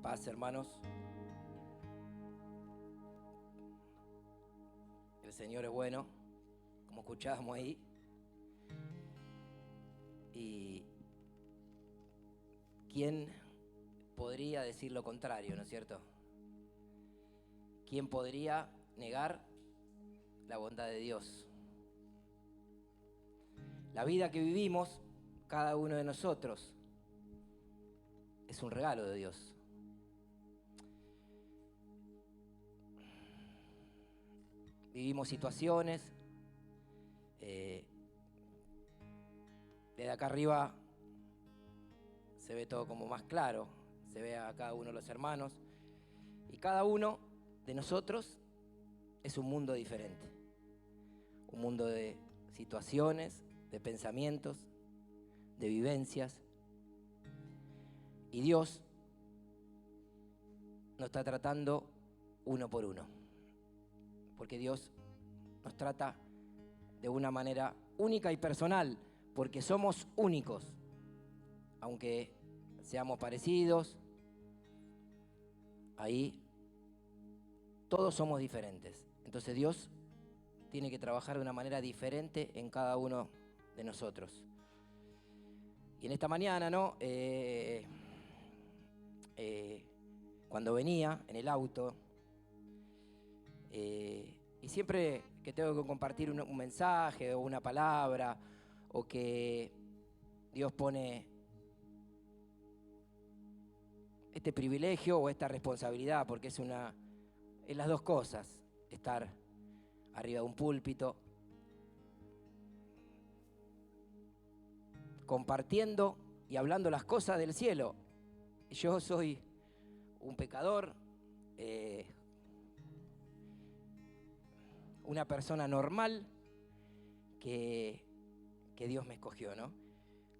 Paz, hermanos. El Señor es bueno, como escuchábamos ahí. Y ¿quién podría decir lo contrario, no es cierto? ¿Quién podría negar la bondad de Dios? La vida que vivimos, cada uno de nosotros, es un regalo de Dios. Vivimos situaciones, desde acá arriba se ve todo como más claro, se ve a cada uno de los hermanos, y cada uno de nosotros es un mundo diferente, un mundo de situaciones, de pensamientos, de vivencias, y Dios nos está tratando uno por uno, porque Dios nos trata de una manera única y personal, porque somos únicos, aunque seamos parecidos, ahí todos somos diferentes. Entonces Dios tiene que trabajar de una manera diferente en cada uno de nosotros. Y en esta mañana, ¿no? Cuando venía en el auto, y siempre que tengo que compartir un mensaje o una palabra, o que Dios pone este privilegio o esta responsabilidad, porque es las dos cosas, estar arriba de un púlpito, compartiendo y hablando las cosas del cielo. Yo soy un pecador, una persona normal que Dios me escogió, ¿no?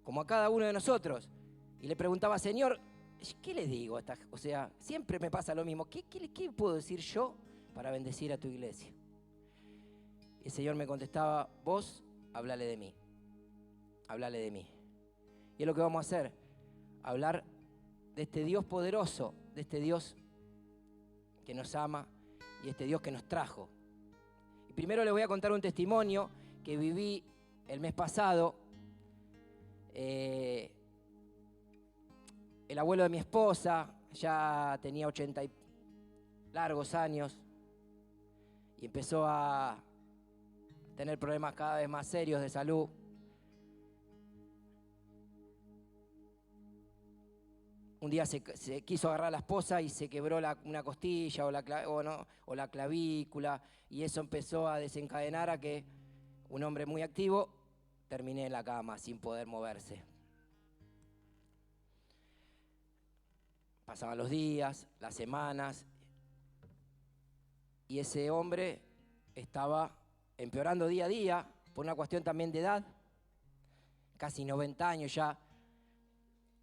Como a cada uno de nosotros. Y le preguntaba, Señor, ¿qué le digo a esta? O sea, siempre me pasa lo mismo. ¿Qué puedo decir yo para bendecir a tu iglesia? Y el Señor me contestaba, vos, háblale de mí. Háblale de mí. Y es lo que vamos a hacer. Hablar de este Dios poderoso, de este Dios que nos ama y este Dios que nos trajo. Y primero les voy a contar un testimonio que viví el mes pasado. El abuelo de mi esposa ya tenía 80 y largos años y empezó a tener problemas cada vez más serios de salud. Un día se quiso agarrar a la esposa y se quebró una costilla o la clavícula, y eso empezó a desencadenar a que un hombre muy activo terminé en la cama sin poder moverse. Pasaban los días, las semanas, y ese hombre estaba empeorando día a día por una cuestión también de edad, casi 90 años ya.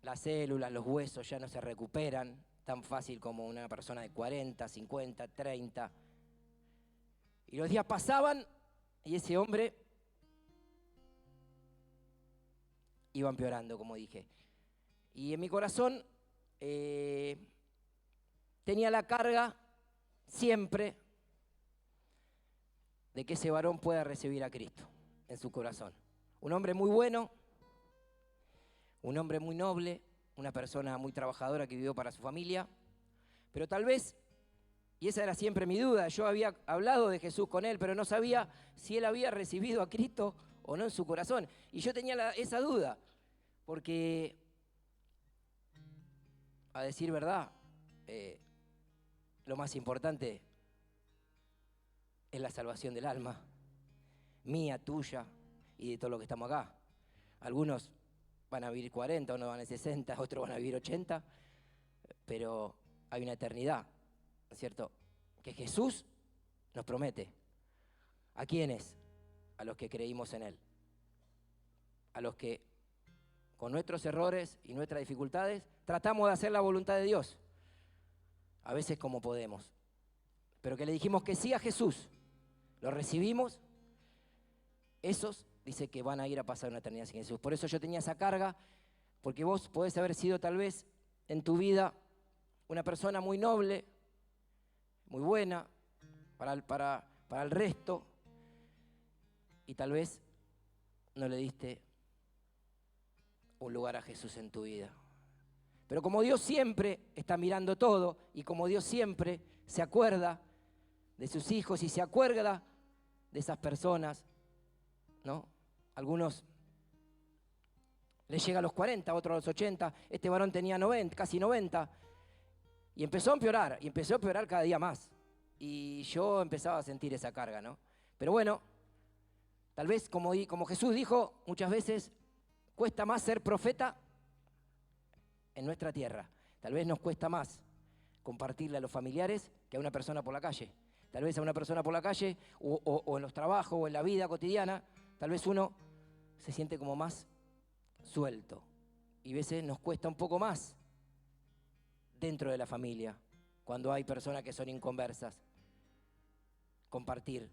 Las células, los huesos ya no se recuperan tan fácil como una persona de 40, 50, 30. Y los días pasaban y ese hombre iba empeorando, como dije. Y en mi corazón tenía la carga siempre de que ese varón pueda recibir a Cristo en su corazón. Un hombre muy bueno, un hombre muy noble, una persona muy trabajadora que vivió para su familia, pero tal vez, y esa era siempre mi duda, yo había hablado de Jesús con él, pero no sabía si él había recibido a Cristo o no en su corazón. Y yo tenía esa duda, porque, a decir verdad, lo más importante es la salvación del alma, mía, tuya y de todos los que estamos acá. Algunos van a vivir 40, unos van a 60, otros van a vivir 80, pero hay una eternidad, ¿no es cierto?, que Jesús nos promete. ¿A quiénes? A los que creímos en Él. A los que, con nuestros errores y nuestras dificultades, tratamos de hacer la voluntad de Dios. A veces como podemos. Pero que le dijimos que sí a Jesús, lo recibimos, esos dice que van a ir a pasar una eternidad sin Jesús. Por eso yo tenía esa carga, porque vos podés haber sido tal vez en tu vida una persona muy noble, muy buena para el resto, y tal vez no le diste un lugar a Jesús en tu vida. Pero como Dios siempre está mirando todo, y como Dios siempre se acuerda de sus hijos y se acuerda de esas personas, ¿no? Algunos les llega a los 40, otros a los 80, este varón tenía 90, casi 90, y empezó a empeorar cada día más. Y yo empezaba a sentir esa carga, ¿no? Pero bueno, tal vez como Jesús dijo, muchas veces cuesta más ser profeta en nuestra tierra. Tal vez nos cuesta más compartirle a los familiares que a una persona por la calle. Tal vez a una persona por la calle o en los trabajos o en la vida cotidiana, tal vez uno se siente como más suelto. Y a veces nos cuesta un poco más dentro de la familia, cuando hay personas que son inconversas, compartir,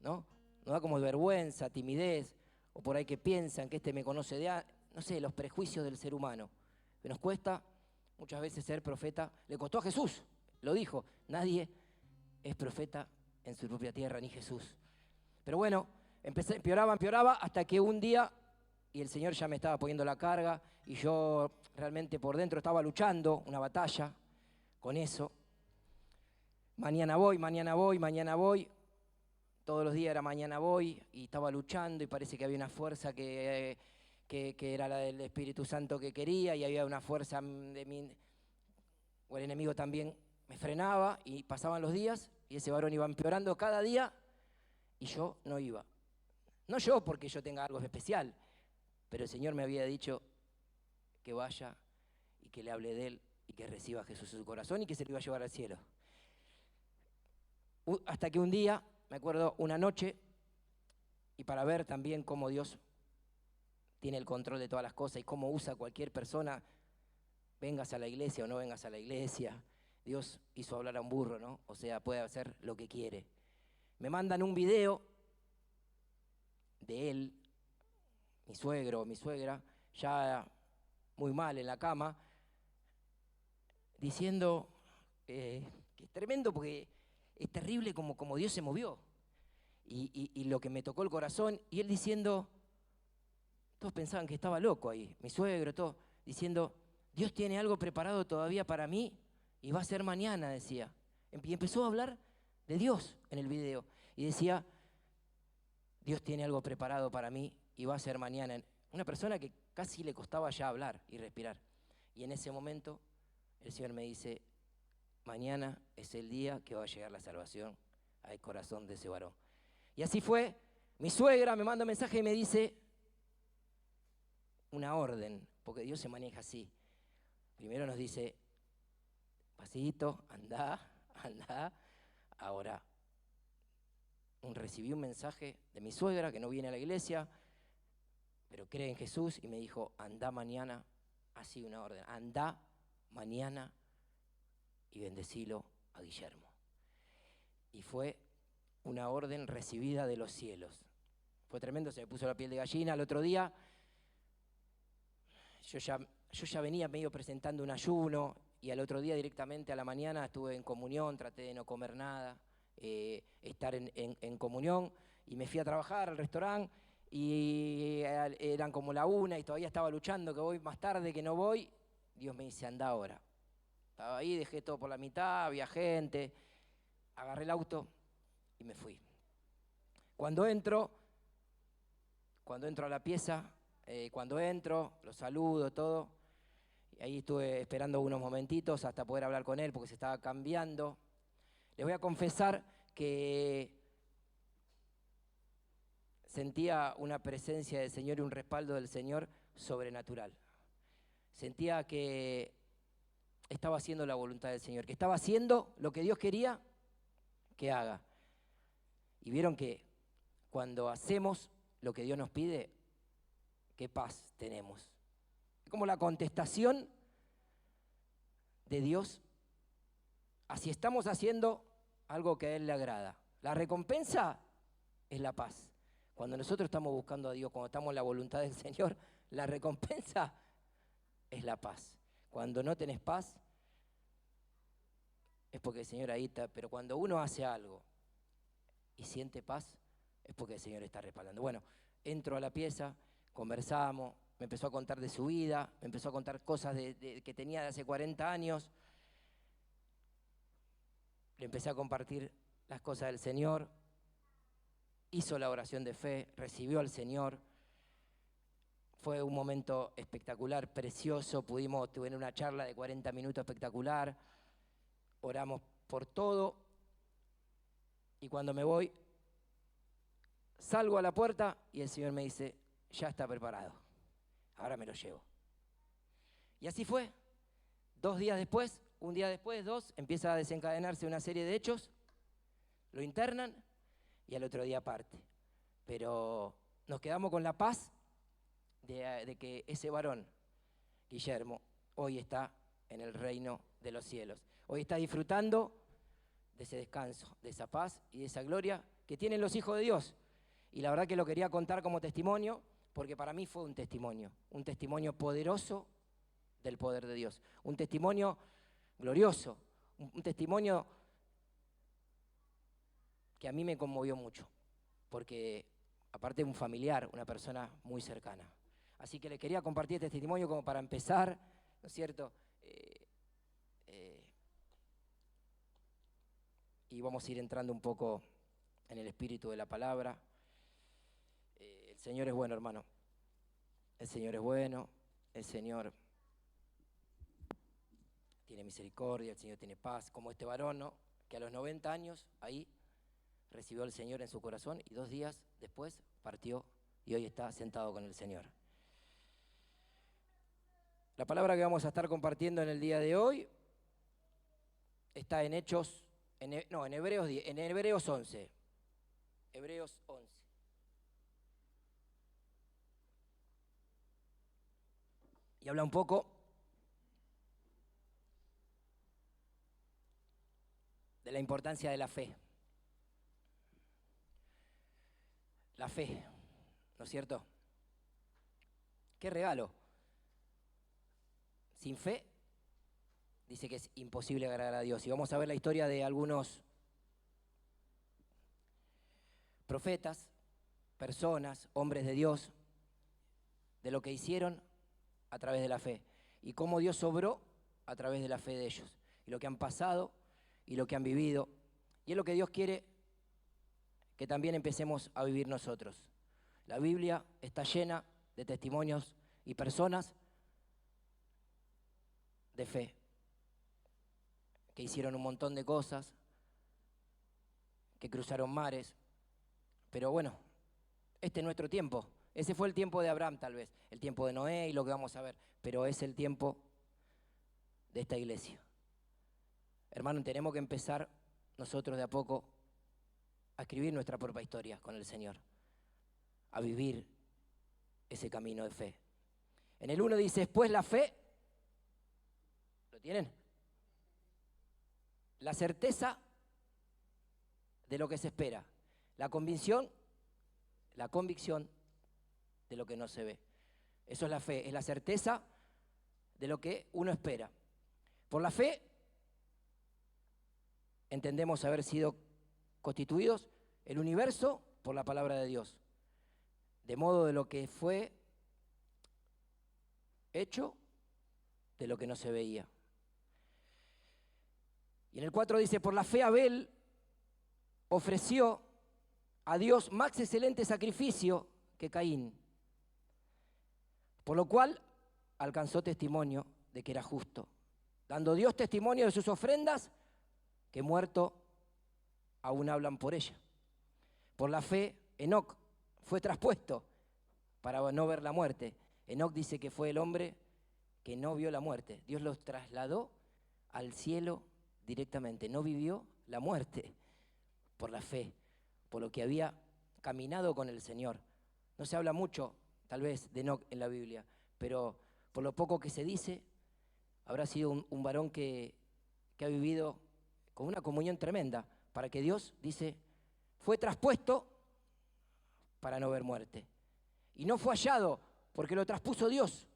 ¿no? Nos da como vergüenza, timidez, o por ahí que piensan que este me conoce no sé, los prejuicios del ser humano. Que nos cuesta muchas veces ser profeta. Le costó a Jesús, lo dijo, nadie es profeta en su propia tierra, ni Jesús. Pero bueno, empeoraba, hasta que un día, y el Señor ya me estaba poniendo la carga, y yo realmente por dentro estaba luchando una batalla con eso. Mañana voy, todos los días era mañana voy, y estaba luchando, y parece que había una fuerza que era la del Espíritu Santo que quería, y había una fuerza de mí, o el enemigo también me frenaba, y pasaban los días, y ese varón iba empeorando cada día, y yo no iba. No yo porque yo tenga algo especial, pero el Señor me había dicho que vaya y que le hable de Él y que reciba a Jesús en su corazón y que se lo iba a llevar al cielo. Hasta que un día, me acuerdo, una noche, y para ver también cómo Dios tiene el control de todas las cosas y cómo usa a cualquier persona, vengas a la iglesia o no vengas a la iglesia, Dios hizo hablar a un burro, ¿no? O sea, puede hacer lo que quiere. Me mandan un video de él, mi suegro o mi suegra, ya muy mal en la cama, diciendo que es tremendo porque es terrible como Dios se movió. Y lo que me tocó el corazón, y él diciendo, todos pensaban que estaba loco ahí, mi suegro, todo, diciendo, Dios tiene algo preparado todavía para mí y va a ser mañana, decía. Y empezó a hablar de Dios en el video. Y decía, Dios tiene algo preparado para mí y va a ser mañana. Una persona que casi le costaba ya hablar y respirar. Y en ese momento el Señor me dice, mañana es el día que va a llegar la salvación al corazón de ese varón. Y así fue. Mi suegra me manda un mensaje y me dice una orden, porque Dios se maneja así. Primero nos dice, pasito, andá. Ahora, recibí un mensaje de mi suegra que no viene a la iglesia, pero cree en Jesús, y me dijo, andá mañana, así una orden, andá mañana y bendecilo a Guillermo. Y fue una orden recibida de los cielos. Fue tremendo, se me puso la piel de gallina. Al otro día, yo ya venía medio presentando un ayuno, y al otro día directamente a la mañana estuve en comunión, traté de no comer nada, estar en comunión, y me fui a trabajar al restaurante, y eran como la 1 y todavía estaba luchando, que voy más tarde, que no voy. Dios me dice, anda ahora. Estaba ahí, dejé todo por la mitad, había gente, agarré el auto y me fui. Cuando entro a la pieza, lo saludo, todo, y ahí estuve esperando unos momentitos hasta poder hablar con él porque se estaba cambiando. Les voy a confesar que sentía una presencia del Señor y un respaldo del Señor sobrenatural. Sentía que estaba haciendo la voluntad del Señor, que estaba haciendo lo que Dios quería que haga. Y vieron que cuando hacemos lo que Dios nos pide, qué paz tenemos. Es como la contestación de Dios a si estamos haciendo algo que a Él le agrada. La recompensa es la paz. Cuando nosotros estamos buscando a Dios, cuando estamos en la voluntad del Señor, la recompensa es la paz. Cuando no tenés paz, es porque el Señor ahí está. Pero cuando uno hace algo y siente paz, es porque el Señor está respaldando. Bueno, entro a la pieza, conversamos, me empezó a contar de su vida, me empezó a contar cosas que tenía de hace 40 años. Le empecé a compartir las cosas del Señor. Hizo la oración de fe, recibió al Señor. Fue un momento espectacular, precioso. Tuve una charla de 40 minutos espectacular. Oramos por todo. Y cuando me voy, salgo a la puerta y el Señor me dice, ya está preparado. Ahora me lo llevo. Y así fue. 2 días después, un día después, 2, empieza a desencadenarse una serie de hechos. Lo internan y al otro día parte. Pero nos quedamos con la paz de que ese varón, Guillermo, hoy está en el reino de los cielos. Hoy está disfrutando de ese descanso, de esa paz y de esa gloria que tienen los hijos de Dios. Y la verdad que lo quería contar como testimonio, porque para mí fue un testimonio poderoso del poder de Dios, un testimonio glorioso, un testimonio que a mí me conmovió mucho, porque aparte de un familiar, una persona muy cercana. Así que le quería compartir este testimonio como para empezar, ¿no es cierto? Y vamos a ir entrando un poco en el espíritu de la palabra. El Señor es bueno, hermano. El Señor es bueno, el Señor tiene misericordia, el Señor tiene paz, como este varón, ¿no? Que a los 90 años ahí recibió al Señor en su corazón y 2 días después partió y hoy está sentado con el Señor. La palabra que vamos a estar compartiendo en el día de hoy está en Hebreos 11. Hebreos 11. Y habla un poco de la importancia de la fe. La fe, ¿no es cierto? ¡Qué regalo! Sin fe, dice que es imposible agradar a Dios. Y vamos a ver la historia de algunos profetas, personas, hombres de Dios, de lo que hicieron a través de la fe. Y cómo Dios obró a través de la fe de ellos. Y lo que han pasado y lo que han vivido. Y es lo que Dios quiere que también empecemos a vivir nosotros. La Biblia está llena de testimonios y personas de fe, que hicieron un montón de cosas, que cruzaron mares, pero bueno, este es nuestro tiempo. Ese fue el tiempo de Abraham tal vez, el tiempo de Noé y lo que vamos a ver, pero es el tiempo de esta iglesia. Hermano, tenemos que empezar nosotros de a poco a escribir nuestra propia historia con el Señor, a vivir ese camino de fe. En el 1 dice, después la fe, ¿lo tienen? La certeza de lo que se espera, la convicción de lo que no se ve. Eso es la fe, es la certeza de lo que uno espera. Por la fe entendemos haber sido constituidos el universo por la palabra de Dios, de modo de lo que fue hecho de lo que no se veía. Y en el 4 dice, por la fe Abel ofreció a Dios más excelente sacrificio que Caín, por lo cual alcanzó testimonio de que era justo, dando Dios testimonio de sus ofrendas, que muerto aún hablan por ella. Por la fe, Enoc fue traspuesto para no ver la muerte. Enoc dice que fue el hombre que no vio la muerte. Dios los trasladó al cielo directamente. No vivió la muerte por la fe, por lo que había caminado con el Señor. No se habla mucho, tal vez, de Enoc en la Biblia, pero por lo poco que se dice, habrá sido un varón que ha vivido con una comunión tremenda, para que Dios, dice, fue traspuesto para no ver muerte. Y no fue hallado porque lo traspuso Dios.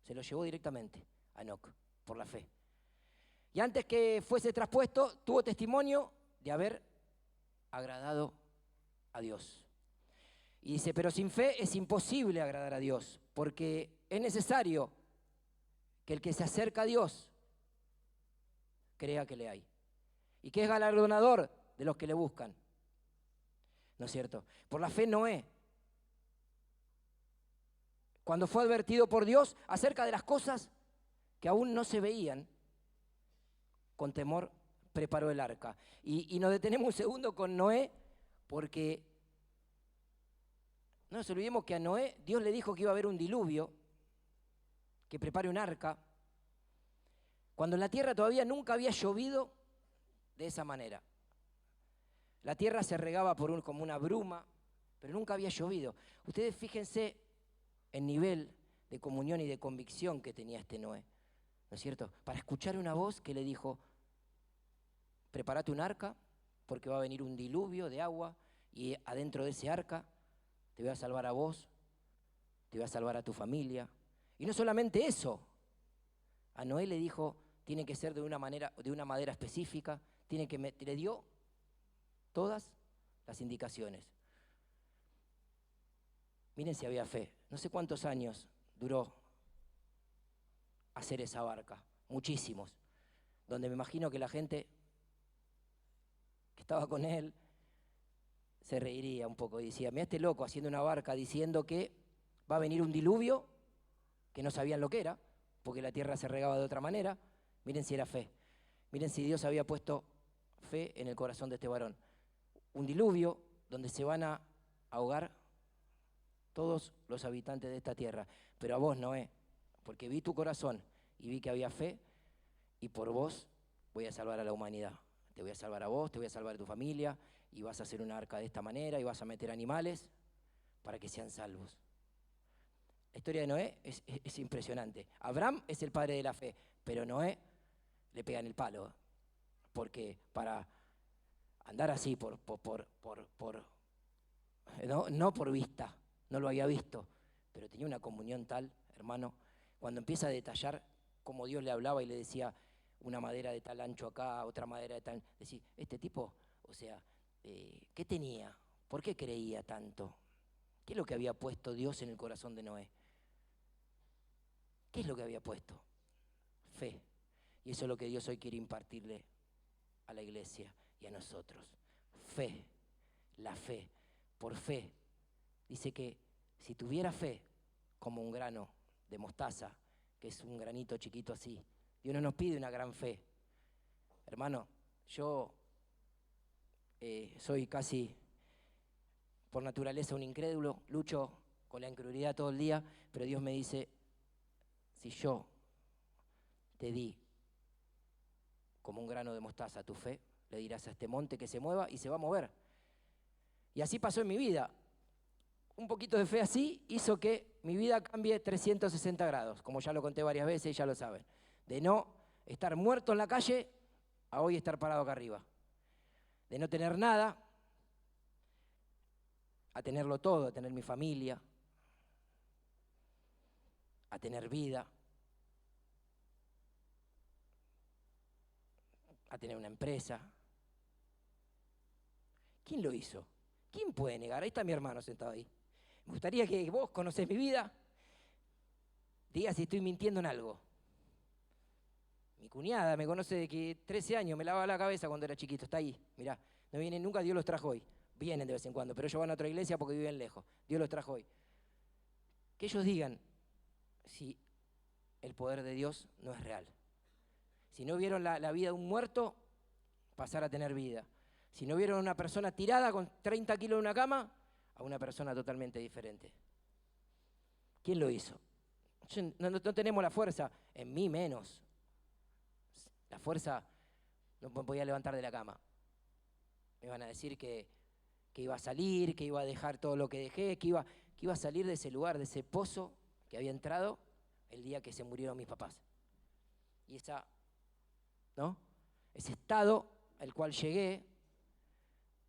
Se lo llevó directamente a Enoc por la fe. Y antes que fuese traspuesto, tuvo testimonio de haber agradado a Dios. Y dice, pero sin fe es imposible agradar a Dios, porque es necesario que el que se acerca a Dios crea que le hay. Y que es galardonador de los que le buscan. ¿No es cierto? Por la fe Noé, cuando fue advertido por Dios acerca de las cosas que aún no se veían, con temor preparó el arca. Y nos detenemos un segundo con Noé, porque no nos olvidemos que a Noé Dios le dijo que iba a haber un diluvio, que prepare un arca, cuando en la tierra todavía nunca había llovido de esa manera. La tierra se regaba como una bruma, pero nunca había llovido. Ustedes fíjense el nivel de comunión y de convicción que tenía este Noé, ¿no es cierto? Para escuchar una voz que le dijo, prepárate un arca, porque va a venir un diluvio de agua, y adentro de ese arca te voy a salvar a vos, te voy a salvar a tu familia. Y no solamente eso, a Noé le dijo, tiene que ser de una madera específica, le dio todas las indicaciones. Miren si había fe. No sé cuántos años duró hacer esa barca, muchísimos, donde me imagino que la gente que estaba con él se reiría un poco y decía, mira este loco haciendo una barca diciendo que va a venir un diluvio, que no sabían lo que era, porque la tierra se regaba de otra manera. Miren si era fe. Miren si Dios había puesto fe en el corazón de este varón. Un diluvio donde se van a ahogar todos los habitantes de esta tierra. Pero a vos, Noé, porque vi tu corazón y vi que había fe, y por vos voy a salvar a la humanidad. Te voy a salvar a vos, te voy a salvar a tu familia, y vas a hacer una arca de esta manera, y vas a meter animales para que sean salvos. La historia de Noé es impresionante. Abraham es el padre de la fe, pero Noé le pega en el palo, porque para andar así no por vista, no lo había visto, pero tenía una comunión tal, hermano, cuando empieza a detallar cómo Dios le hablaba y le decía una madera de tal ancho acá, otra madera de tal, decir, este tipo, o sea, ¿qué tenía? ¿Por qué creía tanto? ¿Qué es lo que había puesto Dios en el corazón de Noé? ¿Qué es lo que había puesto? Fe. Y eso es lo que Dios hoy quiere impartirle a la iglesia y a nosotros. Fe, la fe. Por fe. Dice que si tuviera fe como un grano de mostaza, que es un granito chiquito así, Dios no nos pide una gran fe. Hermano, yo soy casi por naturaleza un incrédulo, lucho con la incredulidad todo el día, pero Dios me dice, si yo te di como un grano de mostaza tu fe, le dirás a este monte que se mueva y se va a mover. Y así pasó en mi vida. Un poquito de fe así hizo que mi vida cambie 360 grados, como ya lo conté varias veces y ya lo saben. De no estar muerto en la calle a hoy estar parado acá arriba. De no tener nada a tenerlo todo, a tener mi familia, a tener vida, a tener una empresa. ¿Quién lo hizo? ¿Quién puede negar? Ahí está mi hermano sentado ahí. Me gustaría que vos conocés mi vida, digas si estoy mintiendo en algo. Mi cuñada me conoce de que 13 años, me lavaba la cabeza cuando era chiquito, está ahí. Mirá, no vienen nunca, Dios los trajo hoy. Vienen de vez en cuando, pero ellos van a otra iglesia porque viven lejos. Dios los trajo hoy. Que ellos digan si el poder de Dios no es real. Si no vieron la vida de un muerto, pasar a tener vida. Si no vieron a una persona tirada con 30 kilos en una cama, a una persona totalmente diferente. ¿Quién lo hizo? No tenemos la fuerza, en mí menos. La fuerza no me podía levantar de la cama. Me iban a decir que iba a salir, que iba a dejar todo lo que dejé, que iba a salir de ese lugar, de ese pozo que había entrado el día que se murieron mis papás. Y ese estado al cual llegué,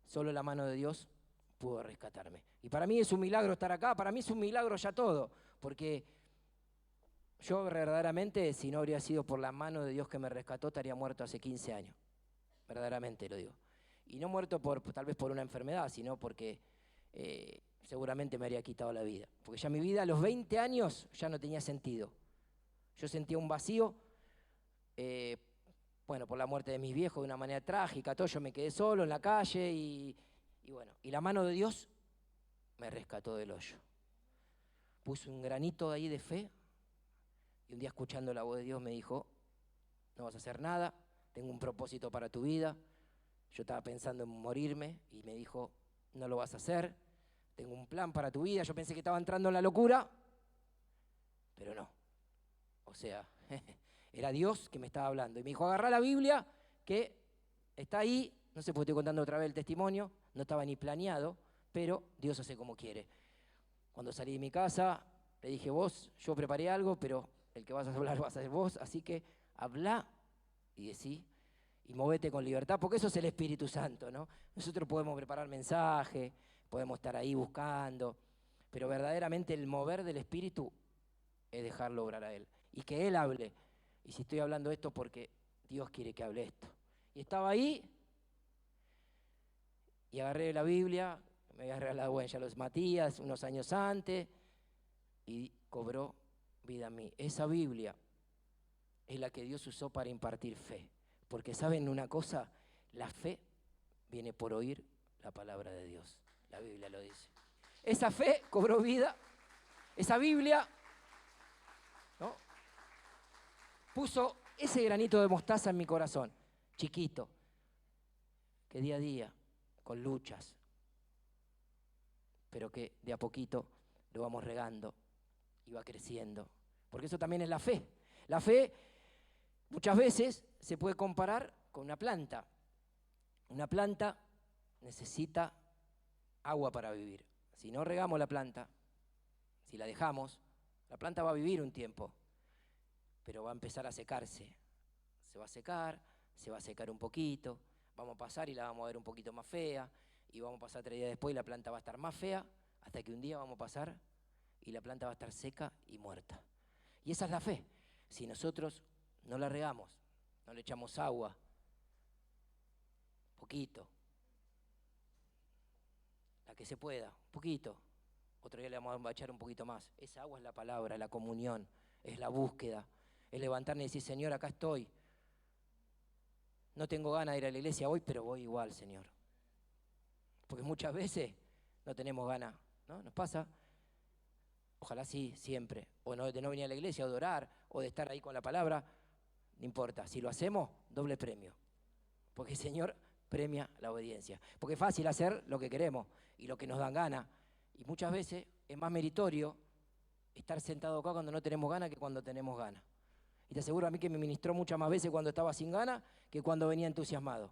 solo la mano de Dios pudo rescatarme. Y para mí es un milagro estar acá, para mí es un milagro ya todo, porque Yo verdaderamente, si no habría sido por la mano de Dios que me rescató, estaría muerto hace 15 años. Verdaderamente lo digo. Y no muerto tal vez por una enfermedad, sino porque seguramente me habría quitado la vida. Porque ya mi vida a los 20 años ya no tenía sentido. Yo sentía un vacío, bueno, por la muerte de mis viejos de una manera trágica, todo, yo me quedé solo en la calle y bueno, y la mano de Dios me rescató del hoyo. Puse un granito ahí de fe y un día escuchando la voz de Dios me dijo, no vas a hacer nada, tengo un propósito para tu vida. Yo estaba pensando en morirme y me dijo, no lo vas a hacer, tengo un plan para tu vida. Yo pensé que estaba entrando en la locura, pero no. O sea, era Dios que me estaba hablando. Y me dijo, agarrá la Biblia, que está ahí, no sé por qué estoy contando otra vez el testimonio, no estaba ni planeado, pero Dios hace como quiere. Cuando salí de mi casa, le dije, vos, yo preparé algo, pero el que vas a hablar vas a ser vos, así que habla y decí, y movete con libertad, porque eso es el Espíritu Santo, ¿no? Nosotros podemos preparar mensajes, podemos estar ahí buscando, pero verdaderamente el mover del Espíritu es dejarlo obrar a Él, y que Él hable. Y si estoy hablando esto porque Dios quiere que hable esto. Y estaba ahí, y agarré la Biblia, me había regalado ya los Matías unos años antes, y cobró vida a mí. Esa Biblia es la que Dios usó para impartir fe. Porque ¿saben una cosa? La fe viene por oír la palabra de Dios. La Biblia lo dice. Esa fe cobró vida. Esa Biblia, ¿no?, puso ese granito de mostaza en mi corazón, chiquito, que día a día, con luchas, pero que de a poquito lo vamos regando y va creciendo. Porque eso también es la fe. La fe muchas veces se puede comparar con una planta. Una planta necesita agua para vivir. Si no regamos la planta, si la dejamos, la planta va a vivir un tiempo, pero va a empezar a secarse. Se va a secar un poquito, vamos a pasar y la vamos a ver un poquito más fea, y vamos a pasar 3 días después y la planta va a estar más fea, hasta que un día vamos a pasar y la planta va a estar seca y muerta. Y esa es la fe. Si nosotros no la regamos, no le echamos agua, poquito, la que se pueda, poquito, otro día le vamos a echar un poquito más. Esa agua es la palabra, la comunión, es la búsqueda, es levantarme y decir, Señor, acá estoy. No tengo ganas de ir a la iglesia hoy, pero voy igual, Señor. Porque muchas veces no tenemos ganas, ¿no? Nos pasa. Ojalá sí, siempre. O no, de no venir a la iglesia, o de orar, o de estar ahí con la palabra. No importa. Si lo hacemos, doble premio. Porque el Señor premia la obediencia. Porque es fácil hacer lo que queremos y lo que nos dan ganas. Y muchas veces es más meritorio estar sentado acá cuando no tenemos ganas que cuando tenemos ganas. Y te aseguro a mí que me ministró muchas más veces cuando estaba sin ganas que cuando venía entusiasmado.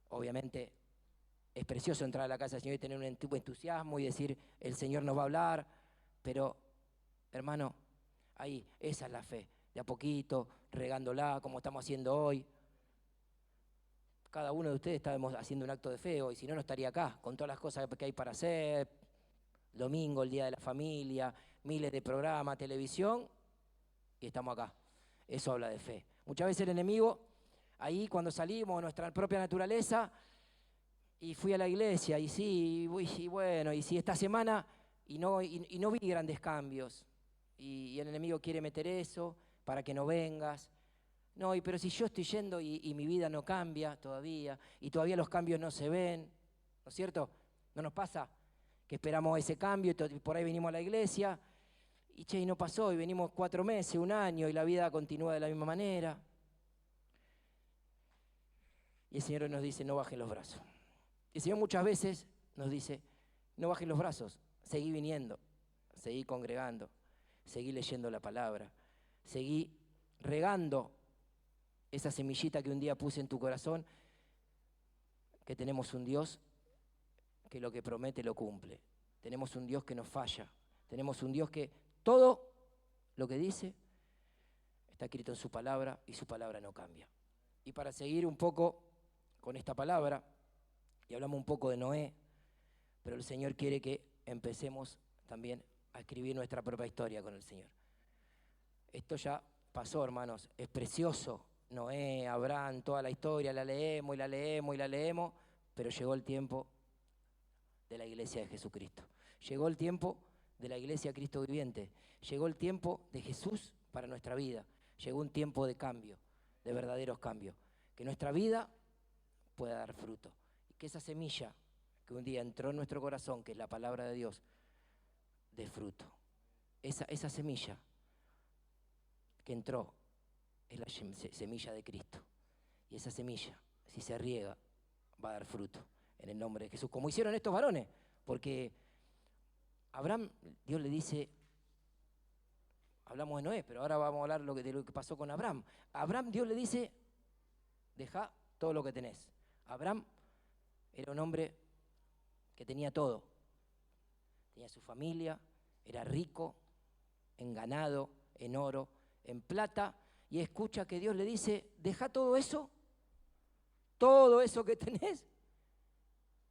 Obviamente es precioso entrar a la casa del Señor y tener un entusiasmo y decir, el Señor nos va a hablar, pero, hermano, ahí, esa es la fe, de a poquito, regándola, como estamos haciendo hoy. Cada uno de ustedes estamos haciendo un acto de fe hoy, si no, no estaría acá, con todas las cosas que hay para hacer, domingo, el Día de la Familia, miles de programas, televisión, y estamos acá. Eso habla de fe. Muchas veces el enemigo, ahí cuando salimos, nuestra propia naturaleza, y fui a la iglesia, y sí, y bueno, y sí, esta semana, y no vi grandes cambios, y el enemigo quiere meter eso para que no vengas. No, pero si yo estoy yendo y mi vida no cambia todavía, y todavía los cambios no se ven, ¿no es cierto? ¿No nos pasa que esperamos ese cambio y por ahí venimos a la iglesia, y no pasó, y venimos 4 meses, 1 año, y la vida continúa de la misma manera? Y el Señor nos dice, no bajen los brazos. Y el Señor muchas veces nos dice, no bajen los brazos, seguí viniendo, seguí congregando, seguí leyendo la palabra, seguí regando esa semillita que un día puse en tu corazón, que tenemos un Dios que lo que promete lo cumple. Tenemos un Dios que no falla. Tenemos un Dios que todo lo que dice está escrito en su palabra y su palabra no cambia. Y para seguir un poco con esta palabra, y hablamos un poco de Noé, pero el Señor quiere que empecemos también a escribir nuestra propia historia con el Señor. Esto ya pasó, hermanos, es precioso. Noé, Abraham, toda la historia, la leemos y la leemos y la leemos, pero llegó el tiempo de la iglesia de Jesucristo. Llegó el tiempo de la iglesia Cristo viviente. Llegó el tiempo de Jesús para nuestra vida. Llegó un tiempo de cambio, de verdaderos cambios. Que nuestra vida pueda dar fruto. Y que esa semilla que un día entró en nuestro corazón, que es la palabra de Dios, dé fruto. Esa semilla que entró es la semilla de Cristo. Y esa semilla, si se riega, va a dar fruto en el nombre de Jesús. Como hicieron estos varones. Porque Abraham, Dios le dice, hablamos de Noé, pero ahora vamos a hablar de lo que pasó con Abraham. A Abraham Dios le dice, deja todo lo que tenés. Abraham era un hombre que tenía todo. Tenía su familia, era rico en ganado, en oro, en plata, y escucha que Dios le dice, deja todo eso que tenés,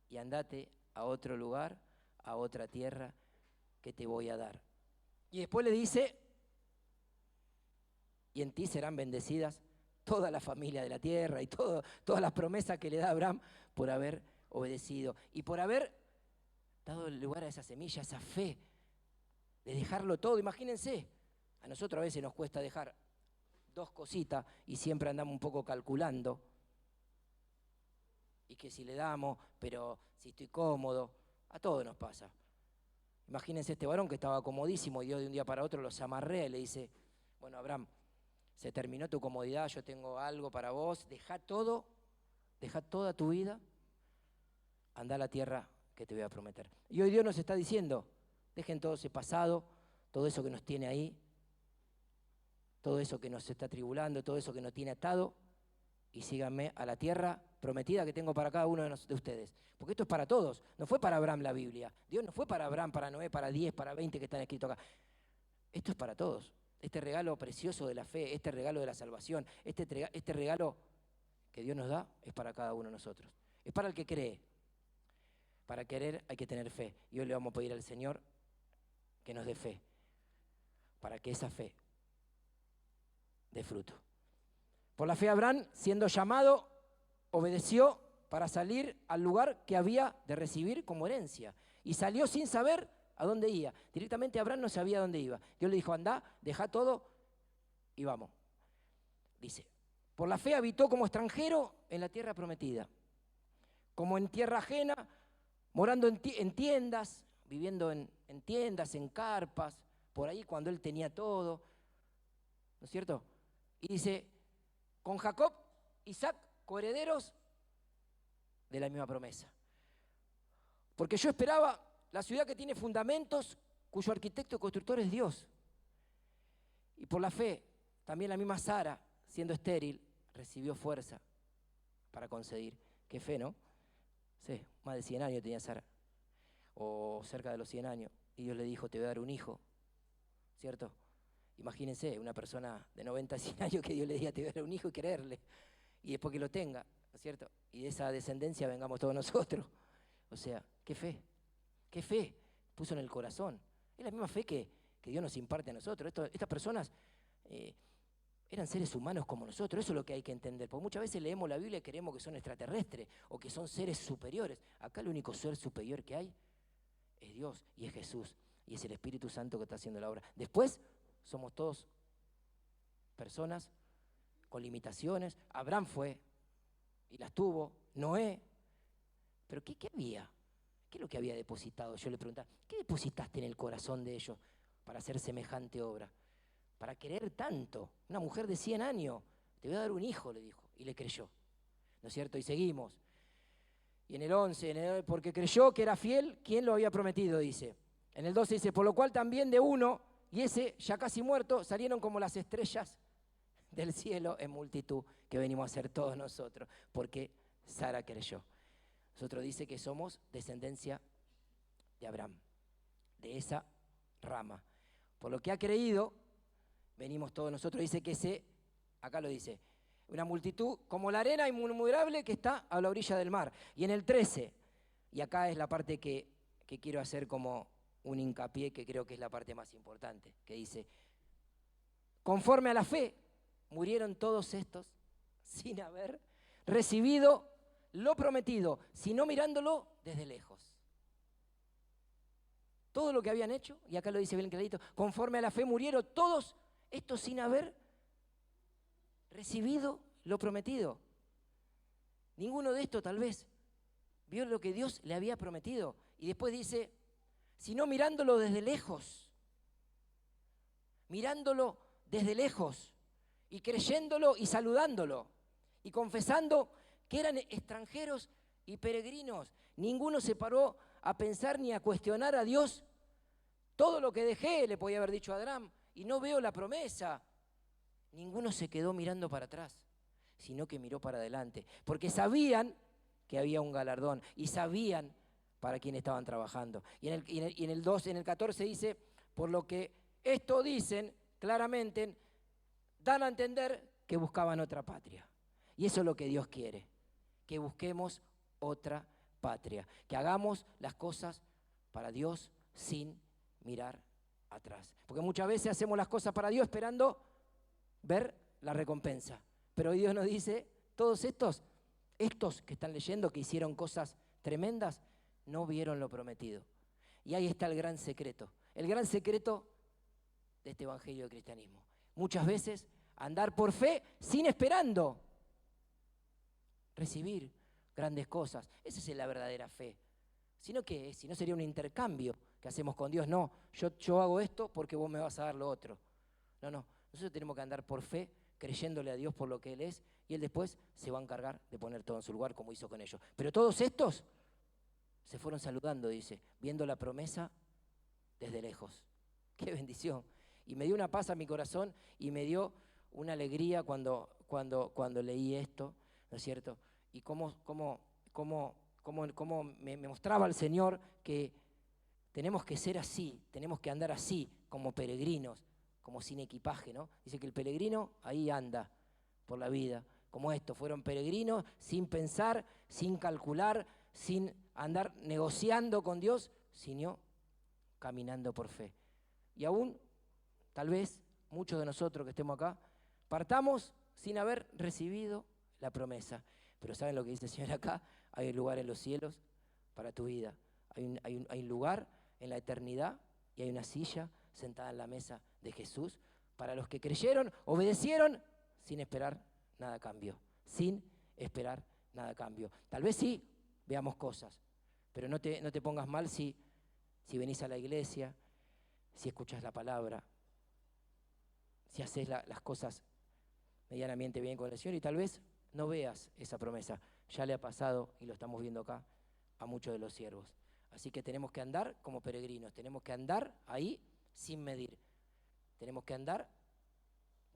y andate a otro lugar, a otra tierra que te voy a dar. Y después le dice, y en ti serán bendecidas toda la familia de la tierra y todas las promesas que le da Abraham por haber obedecido y por haber dado lugar a esa semilla, a esa fe de dejarlo todo. Imagínense, a nosotros a veces nos cuesta dejar 2 cositas y siempre andamos un poco calculando. Y que si le damos, pero si estoy cómodo, a todos nos pasa. Imagínense este varón que estaba comodísimo y Dios de un día para otro los amarrea y le dice, bueno, Abraham, se terminó tu comodidad, yo tengo algo para vos, deja todo, deja toda tu vida, anda a la tierra que te voy a prometer. Y hoy Dios nos está diciendo, dejen todo ese pasado, todo eso que nos tiene ahí, todo eso que nos está tribulando, todo eso que nos tiene atado, y síganme a la tierra prometida que tengo para cada uno de ustedes. Porque esto es para todos, no fue para Abraham la Biblia. Dios no fue para Abraham, para Noé, para 10, para 20 que están escritos acá. Esto es para todos. Este regalo precioso de la fe, este regalo de la salvación, este regalo que Dios nos da es para cada uno de nosotros. Es para el que cree. Para querer hay que tener fe. Y hoy le vamos a pedir al Señor que nos dé fe, para que esa fe dé fruto. Por la fe Abraham, siendo llamado, obedeció para salir al lugar que había de recibir como herencia. Y salió sin saber a dónde iba. Directamente Abraham no sabía a dónde iba. Dios le dijo, andá, deja todo y vamos. Dice, por la fe habitó como extranjero en la tierra prometida. Como en tierra ajena, morando en tiendas, viviendo en tiendas, en carpas, por ahí cuando él tenía todo. ¿No es cierto? Y dice, con Jacob, Isaac, coherederos de la misma promesa. Porque yo esperaba la ciudad que tiene fundamentos, cuyo arquitecto y constructor es Dios. Y por la fe, también la misma Sara, siendo estéril, recibió fuerza para concebir. Qué fe, ¿no? Sí, más de 100 años tenía Sara, o cerca de los 100 años. Y Dios le dijo, te voy a dar un hijo, ¿cierto? Imagínense, una persona de 90, 100 años que Dios le diga, te voy a dar un hijo y creerle. Y después que lo tenga, ¿no es cierto? Y de esa descendencia vengamos todos nosotros. O sea, qué fe puso en el corazón. Es la misma fe que Dios nos imparte a nosotros. Estas personas eran seres humanos como nosotros. Eso es lo que hay que entender. Porque muchas veces leemos la Biblia y creemos que son extraterrestres o que son seres superiores. Acá el único ser superior que hay es Dios y es Jesús. Y es el Espíritu Santo que está haciendo la obra. Después somos todos personas con limitaciones. Abraham fue y las tuvo. Noé. Pero ¿qué había? ¿Qué es lo que había depositado? Yo le preguntaba, ¿qué depositaste en el corazón de ellos para hacer semejante obra? Para querer tanto. Una mujer de 100 años, te voy a dar un hijo, le dijo, y le creyó. ¿No es cierto? Y seguimos. Y en el 11, porque creyó que era fiel, ¿quién lo había prometido? Dice. En el 12 dice, por lo cual también de uno, y ese ya casi muerto, salieron como las estrellas del cielo en multitud, que venimos a ser todos nosotros, porque Sara creyó. Nosotros dice que somos descendencia de Abraham, de esa rama. Por lo que ha creído, venimos todos nosotros. Dice que acá lo dice, una multitud como la arena innumerable que está a la orilla del mar. Y en el 13, y acá es la parte que quiero hacer como un hincapié, que creo que es la parte más importante, que dice, Conforme a la fe, murieron todos estos sin haber recibido lo prometido, sino mirándolo desde lejos. Todo lo que habían hecho, y acá lo dice bien clarito, conforme a la fe murieron todos estos sin haber recibido lo prometido. Ninguno de estos tal vez vio lo que Dios le había prometido. Y después dice, sino mirándolo desde lejos. Mirándolo desde lejos. Y creyéndolo y saludándolo. Y confesando que eran extranjeros y peregrinos. Ninguno se paró a pensar ni a cuestionar a Dios. Todo lo que dejé, le podía haber dicho a Abraham, y no veo la promesa. Ninguno se quedó mirando para atrás, sino que miró para adelante, porque sabían que había un galardón y sabían para quién estaban trabajando. Y en el 14 dice, por lo que esto dicen claramente, dan a entender que buscaban otra patria. Y eso es lo que Dios quiere, que busquemos otra patria, que hagamos las cosas para Dios sin mirar atrás. Porque muchas veces hacemos las cosas para Dios esperando ver la recompensa. Pero hoy Dios nos dice, todos estos que están leyendo, que hicieron cosas tremendas, no vieron lo prometido. Y ahí está el gran secreto de este evangelio del cristianismo. Muchas veces andar por fe sin esperando recibir grandes cosas. Esa es la verdadera fe. Sino que, si no sería un intercambio que hacemos con Dios. No, yo hago esto porque vos me vas a dar lo otro. No, nosotros tenemos que andar por fe, creyéndole a Dios por lo que Él es, y Él después se va a encargar de poner todo en su lugar como hizo con ellos. Pero todos estos se fueron saludando, dice, viendo la promesa desde lejos. ¡Qué bendición! Y me dio una paz a mi corazón y me dio una alegría cuando leí esto, ¿no es cierto? Y cómo me mostraba el Señor que tenemos que ser así, tenemos que andar así, como peregrinos, como sin equipaje, ¿no? Dice que el peregrino ahí anda por la vida, como estos, fueron peregrinos sin pensar, sin calcular, sin andar negociando con Dios, sino caminando por fe. Y aún, tal vez, muchos de nosotros que estemos acá, partamos sin haber recibido la promesa. Pero ¿saben lo que dice el Señor acá? Hay un lugar en los cielos para tu vida. Hay un lugar en la eternidad y hay una silla sentada en la mesa de Jesús para los que creyeron, obedecieron, sin esperar nada a cambio. Sin esperar nada a cambio. Tal vez sí, veamos cosas, pero no te pongas mal si venís a la iglesia, si escuchas la palabra, si haces las cosas medianamente bien con el Señor y tal vez no veas esa promesa. Ya le ha pasado, y lo estamos viendo acá, a muchos de los siervos. Así que tenemos que andar como peregrinos, tenemos que andar ahí sin medir. Tenemos que andar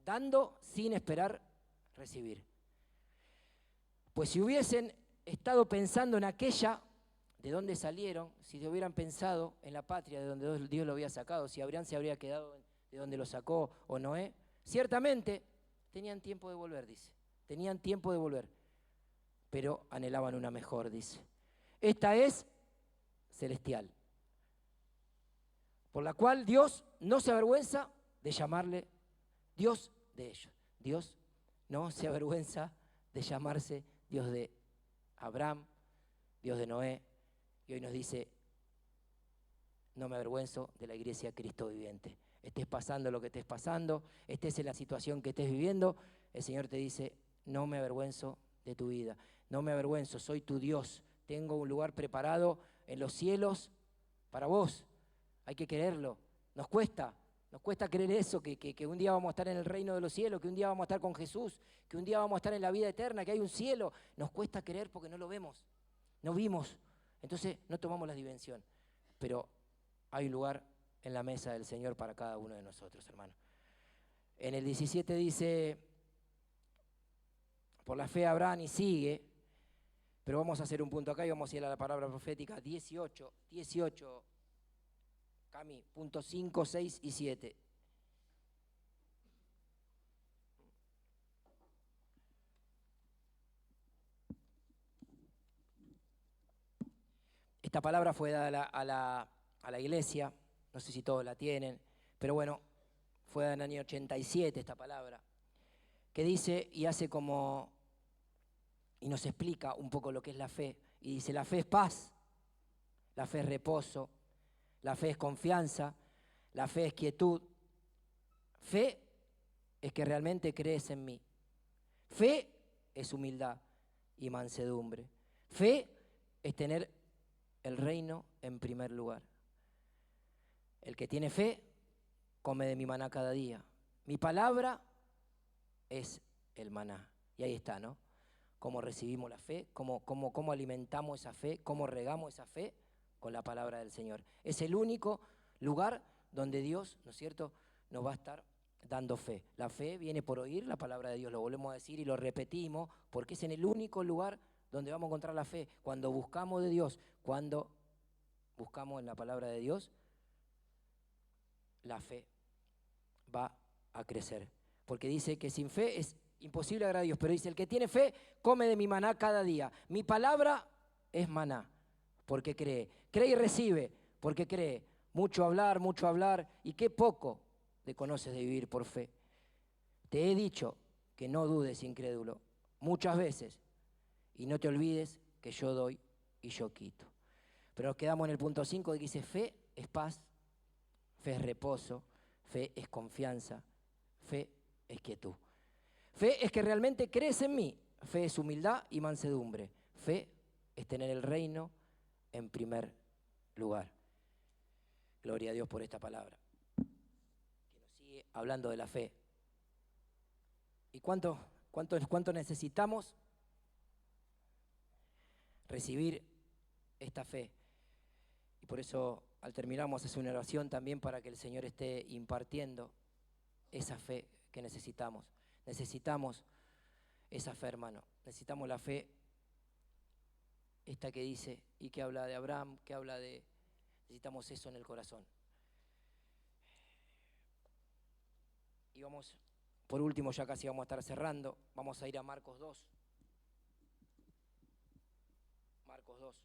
dando sin esperar recibir. Pues si hubiesen estado pensando en aquella de donde salieron, si hubieran pensado en la patria de donde Dios lo había sacado, si Abraham se habría quedado de donde lo sacó o Noé, ciertamente tenían tiempo de volver, dice. Tenían tiempo de volver, pero anhelaban una mejor, dice. Esta es celestial, por la cual Dios no se avergüenza de llamarle Dios de ellos. Dios no se avergüenza de llamarse Dios de Abraham, Dios de Noé, y hoy nos dice, no me avergüenzo de la iglesia Cristo viviente. Estés pasando lo que estés pasando, estés en la situación que estés viviendo, el Señor te dice, no me avergüenzo de tu vida, no me avergüenzo, soy tu Dios, tengo un lugar preparado en los cielos para vos. Hay que quererlo, nos cuesta creer eso, que un día vamos a estar en el reino de los cielos, que un día vamos a estar con Jesús, que un día vamos a estar en la vida eterna, que hay un cielo. Nos cuesta creer porque no lo vemos, no vimos, entonces no tomamos la dimensión. Pero hay un lugar en la mesa del Señor para cada uno de nosotros, hermano. En el 17 dice, por la fe Abraham, y sigue, pero vamos a hacer un punto acá y vamos a ir a la palabra profética 18, Cami, punto 5, 6 y 7. Esta palabra fue dada a la iglesia, no sé si todos la tienen, pero bueno, fue en el año 87 esta palabra, que dice y hace como, y nos explica un poco lo que es la fe. Y dice, la fe es paz, la fe es reposo, la fe es confianza, la fe es quietud. Fe es que realmente crees en mí. Fe es humildad y mansedumbre. Fe es tener el reino en primer lugar. El que tiene fe, come de mi maná cada día. Mi palabra es el maná. Y ahí está, ¿no? Cómo recibimos la fe, cómo alimentamos esa fe, cómo regamos esa fe con la palabra del Señor. Es el único lugar donde Dios, ¿no es cierto?, nos va a estar dando fe. La fe viene por oír la palabra de Dios, lo volvemos a decir y lo repetimos, porque es en el único lugar donde vamos a encontrar la fe. Cuando buscamos de Dios, cuando buscamos en la palabra de Dios, la fe va a crecer. Porque dice que sin fe es imposible agradar a Dios, pero dice, el que tiene fe, come de mi maná cada día. Mi palabra es maná, porque cree. Cree y recibe, porque cree. Mucho hablar, y qué poco te conoces de vivir por fe. Te he dicho que no dudes, incrédulo, muchas veces, y no te olvides que yo doy y yo quito. Pero nos quedamos en el punto 5 que dice, fe es paz, fe es reposo, fe es confianza, fe es quietud. Fe es que realmente crees en mí, fe es humildad y mansedumbre, fe es tener el reino en primer lugar. Gloria a Dios por esta palabra, que nos sigue hablando de la fe. ¿Y cuánto necesitamos recibir esta fe? Y por eso al terminar vamos a hacer una oración también para que el Señor esté impartiendo esa fe que necesitamos. Necesitamos esa fe, hermano. Necesitamos la fe esta que dice y que habla de Abraham, que habla de... Necesitamos eso en el corazón. Y vamos, por último, ya casi vamos a estar cerrando, vamos a ir a Marcos 2. Marcos 2.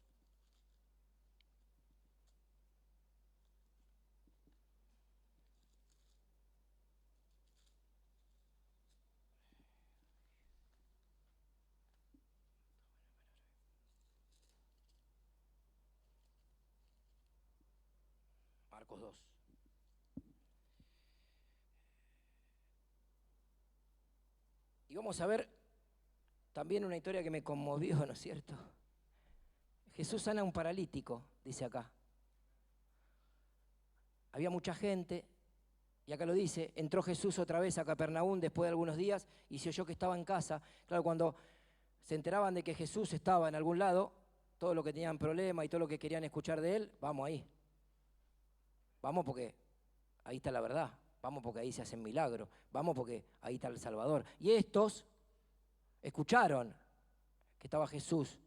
Marcos 2. Y vamos a ver también una historia que me conmovió, ¿no es cierto? Jesús sana a un paralítico, dice acá. Había mucha gente, y acá lo dice, entró Jesús otra vez a Capernaum después de algunos días y se oyó que estaba en casa. Claro, cuando se enteraban de que Jesús estaba en algún lado, todo lo que tenían problema y todo lo que querían escuchar de él, vamos ahí. Vamos porque ahí está la verdad. Vamos porque ahí se hacen milagros. Vamos porque ahí está el Salvador. Y estos escucharon que estaba Jesús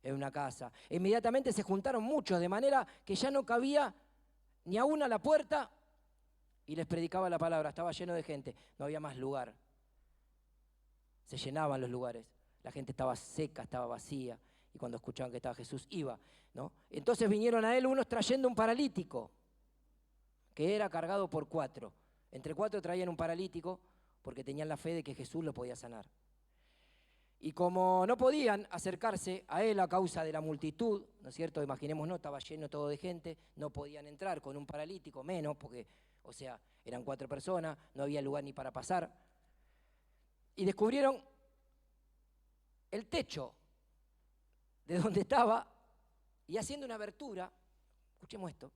en una casa. Inmediatamente se juntaron muchos, de manera que ya no cabía ni aún a la puerta y les predicaba la palabra. Estaba lleno de gente, no había más lugar. Se llenaban los lugares. La gente estaba seca, estaba vacía. Y cuando escuchaban que estaba Jesús, iba, ¿no? Entonces vinieron a él unos trayendo un paralítico, que era cargado por 4. Entre 4 traían un paralítico porque tenían la fe de que Jesús lo podía sanar. Y como no podían acercarse a él a causa de la multitud, ¿no es cierto? Imaginémonos, estaba lleno todo de gente, no podían entrar con un paralítico, menos, porque, o sea, eran 4 personas, no había lugar ni para pasar. Y descubrieron el techo de donde estaba y haciendo una abertura, escuchemos esto,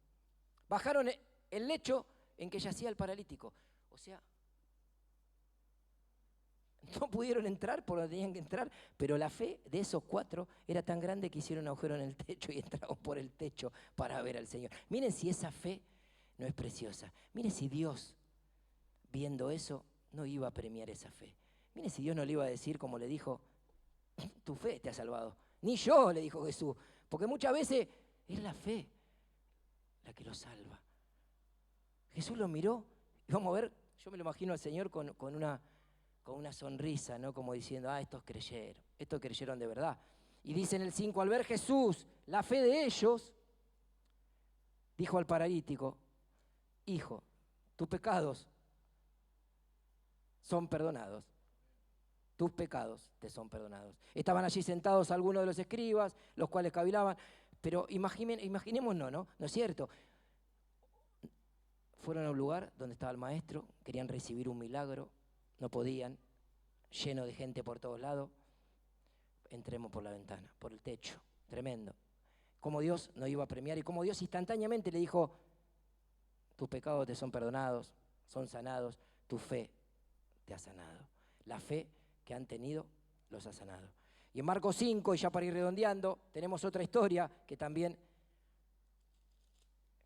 bajaron el lecho en que yacía el paralítico. O sea, no pudieron entrar por donde tenían que entrar, pero la fe de esos 4 era tan grande que hicieron un agujero en el techo y entraron por el techo para ver al Señor. Miren si esa fe no es preciosa. Miren si Dios, viendo eso, no iba a premiar esa fe. Miren si Dios no le iba a decir, como le dijo, tu fe te ha salvado. Ni yo, le dijo Jesús, porque muchas veces es la fe la que lo salva. Jesús lo miró y vamos a ver, yo me lo imagino al Señor con una sonrisa, ¿no? Como diciendo, estos creyeron de verdad. Y dice en el 5, al ver Jesús la fe de ellos, dijo al paralítico, hijo, tus pecados son perdonados. Tus pecados te son perdonados. Estaban allí sentados algunos de los escribas, los cuales cavilaban, pero imaginémonos, ¿no? ¿No es cierto? Fueron a un lugar donde estaba el maestro, querían recibir un milagro, no podían, lleno de gente por todos lados. Entremos por la ventana, por el techo, tremendo. Cómo Dios nos iba a premiar y cómo Dios instantáneamente le dijo, tus pecados te son perdonados, son sanados, tu fe te ha sanado. La fe que han tenido los ha sanado. Y en Marcos 5, y ya para ir redondeando, tenemos otra historia que también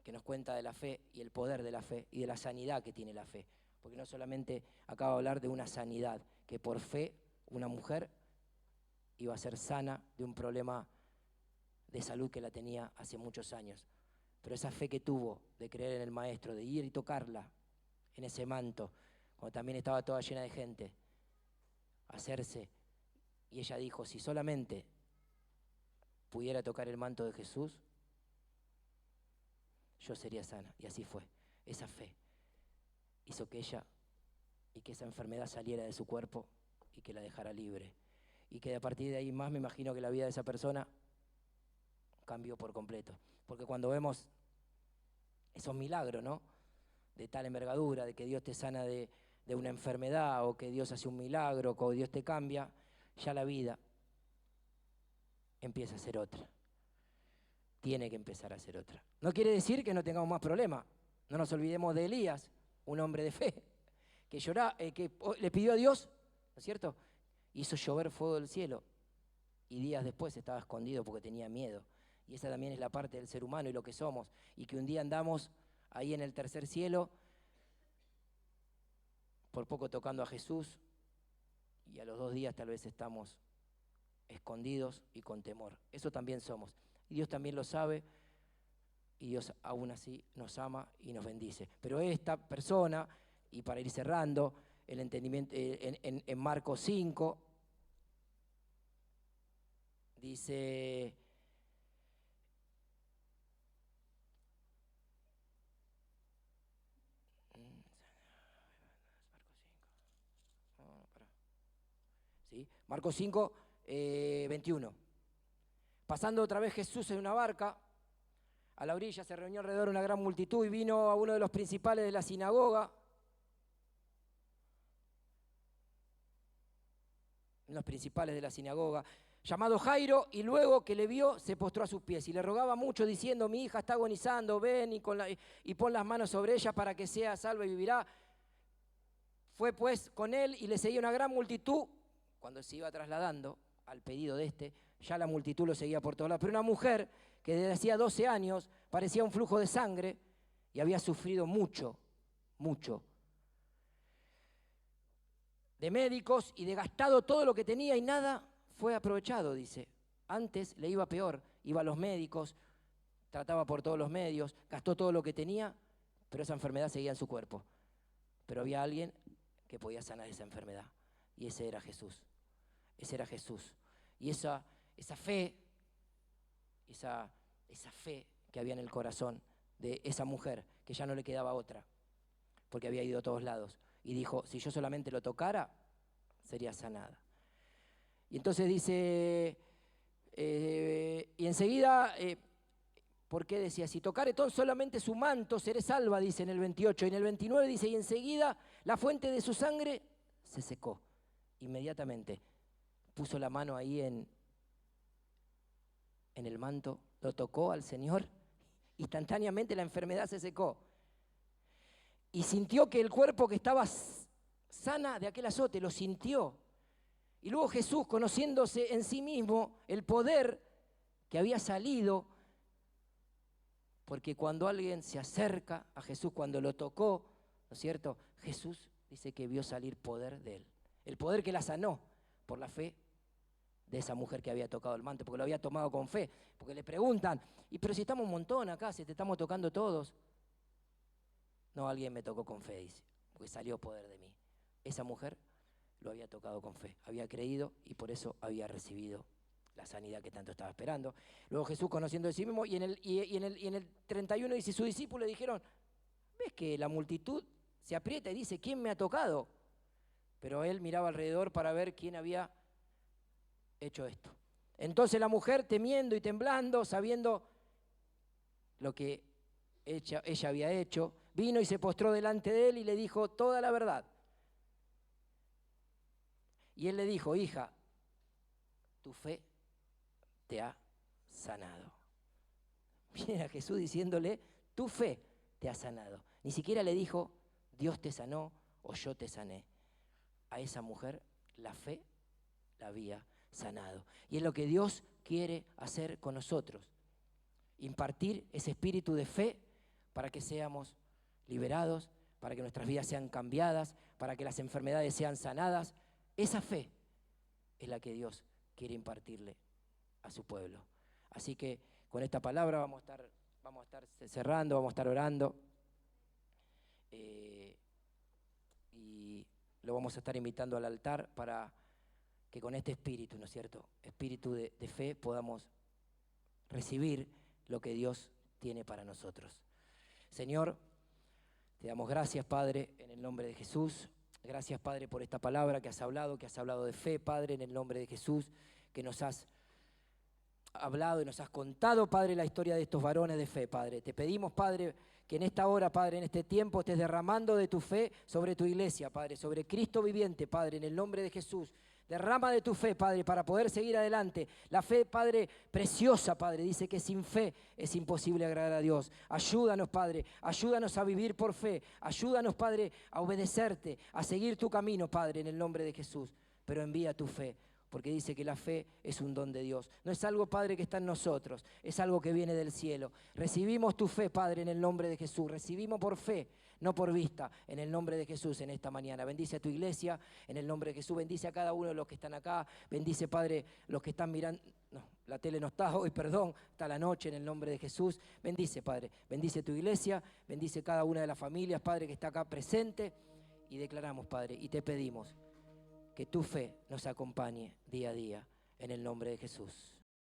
que nos cuenta de la fe y el poder de la fe y de la sanidad que tiene la fe. Porque no solamente acaba de hablar de una sanidad, que por fe una mujer iba a ser sana de un problema de salud que la tenía hace muchos años. Pero esa fe que tuvo de creer en el maestro, de ir y tocarla en ese manto, cuando también estaba toda llena de gente, hacerse, y ella dijo, si solamente pudiera tocar el manto de Jesús, yo sería sana. Y así fue. Esa fe hizo que ella y que esa enfermedad saliera de su cuerpo y que la dejara libre. Y que a partir de ahí más me imagino que la vida de esa persona cambió por completo. Porque cuando vemos esos milagros, ¿no? De tal envergadura, de que Dios te sana de una enfermedad, o que Dios hace un milagro, o que Dios te cambia, ya la vida empieza a ser otra. Tiene que empezar a ser otra. No quiere decir que no tengamos más problemas. No nos olvidemos de Elías, un hombre de fe, que que le pidió a Dios, ¿no es cierto? Hizo llover fuego del cielo y días después estaba escondido porque tenía miedo. Y esa también es la parte del ser humano y lo que somos. Y que un día andamos ahí en el tercer cielo, por poco tocando a Jesús, y a los 2 días tal vez estamos escondidos y con temor. Eso también somos. Y Dios también lo sabe, y Dios aún así nos ama y nos bendice. Pero esta persona, y para ir cerrando, el entendimiento en Marcos 5, dice, ¿sí? Marcos 5, 21. Pasando otra vez Jesús en una barca, a la orilla se reunió alrededor una gran multitud y vino a uno de los principales de la sinagoga, llamado Jairo, y luego que le vio se postró a sus pies y le rogaba mucho diciendo, mi hija está agonizando, ven y pon las manos sobre ella para que sea salva y vivirá. Fue pues con él y le seguía una gran multitud. Cuando se iba trasladando al pedido de ya la multitud lo seguía por todos lados. Pero una mujer que desde hacía 12 años parecía un flujo de sangre y había sufrido mucho de médicos y de gastado todo lo que tenía y nada fue aprovechado, dice. Antes le iba peor, iba a los médicos, trataba por todos los medios, gastó todo lo que tenía, pero esa enfermedad seguía en su cuerpo. Pero había alguien que podía sanar esa enfermedad y ese era Jesús. Ese era Jesús. Y esa fe que había en el corazón de esa mujer, que ya no le quedaba otra, porque había ido a todos lados. Y dijo, si yo solamente lo tocara, sería sanada. Y entonces dice, y enseguida, ¿por qué decía? Si tocare solamente su manto, seré salva, dice en el 28. Y en el 29 dice, y enseguida la fuente de su sangre se secó. Inmediatamente puso la mano ahí en el manto, lo tocó al Señor, instantáneamente la enfermedad se secó. Y sintió que el cuerpo que estaba sana de aquel azote, lo sintió. Y luego Jesús, conociéndose en sí mismo el poder que había salido, porque cuando alguien se acerca a Jesús, cuando lo tocó, ¿no es cierto? Jesús dice que vio salir poder de él. El poder que la sanó por la fe de esa mujer que había tocado el manto, porque lo había tomado con fe. Porque le preguntan, pero si estamos un montón acá, si te estamos tocando todos. No, alguien me tocó con fe, dice, porque salió poder de mí. Esa mujer lo había tocado con fe, había creído y por eso había recibido la sanidad que tanto estaba esperando. Luego Jesús, conociendo de sí mismo, y en el 31 dice, sus discípulos le dijeron, ¿ves que la multitud se aprieta y dice, ¿quién me ha tocado? Pero él miraba alrededor para ver quién había hecho esto. Entonces la mujer, temiendo y temblando, sabiendo lo que ella había hecho, vino y se postró delante de él y le dijo toda la verdad. Y él le dijo, hija, tu fe te ha sanado. Viene a Jesús diciéndole, tu fe te ha sanado. Ni siquiera le dijo, Dios te sanó o yo te sané. A esa mujer la fe la había sanado. Y es lo que Dios quiere hacer con nosotros. Impartir ese espíritu de fe para que seamos liberados, para que nuestras vidas sean cambiadas, para que las enfermedades sean sanadas. Esa fe es la que Dios quiere impartirle a su pueblo. Así que con esta palabra vamos a estar cerrando, vamos a estar orando. Y lo vamos a estar invitando al altar para que con este espíritu, ¿no es cierto?, espíritu de fe, podamos recibir lo que Dios tiene para nosotros. Señor, te damos gracias, Padre, en el nombre de Jesús. Gracias, Padre, por esta palabra que has hablado de fe, Padre, en el nombre de Jesús, que nos has hablado y nos has contado, Padre, la historia de estos varones de fe, Padre. Te pedimos, Padre, que en esta hora, Padre, en este tiempo, estés derramando de tu fe sobre tu iglesia, Padre, sobre Cristo viviente, Padre, en el nombre de Jesús. Derrama de tu fe, Padre, para poder seguir adelante. La fe, Padre, preciosa, Padre, dice que sin fe es imposible agradar a Dios. Ayúdanos, Padre, ayúdanos a vivir por fe. Ayúdanos, Padre, a obedecerte, a seguir tu camino, Padre, en el nombre de Jesús. Pero envía tu fe, porque dice que la fe es un don de Dios. No es algo, Padre, que está en nosotros, es algo que viene del cielo. Recibimos tu fe, Padre, en el nombre de Jesús. Recibimos por fe, no por vista, en el nombre de Jesús en esta mañana. Bendice a tu iglesia, en el nombre de Jesús. Bendice a cada uno de los que están acá. Bendice, Padre, los que están mirando. No, la tele no está hoy, perdón, está la noche, en el nombre de Jesús. Bendice, Padre, bendice tu iglesia, bendice cada una de las familias, Padre, que está acá presente. Y declaramos, Padre, y te pedimos que tu fe nos acompañe día a día, en el nombre de Jesús.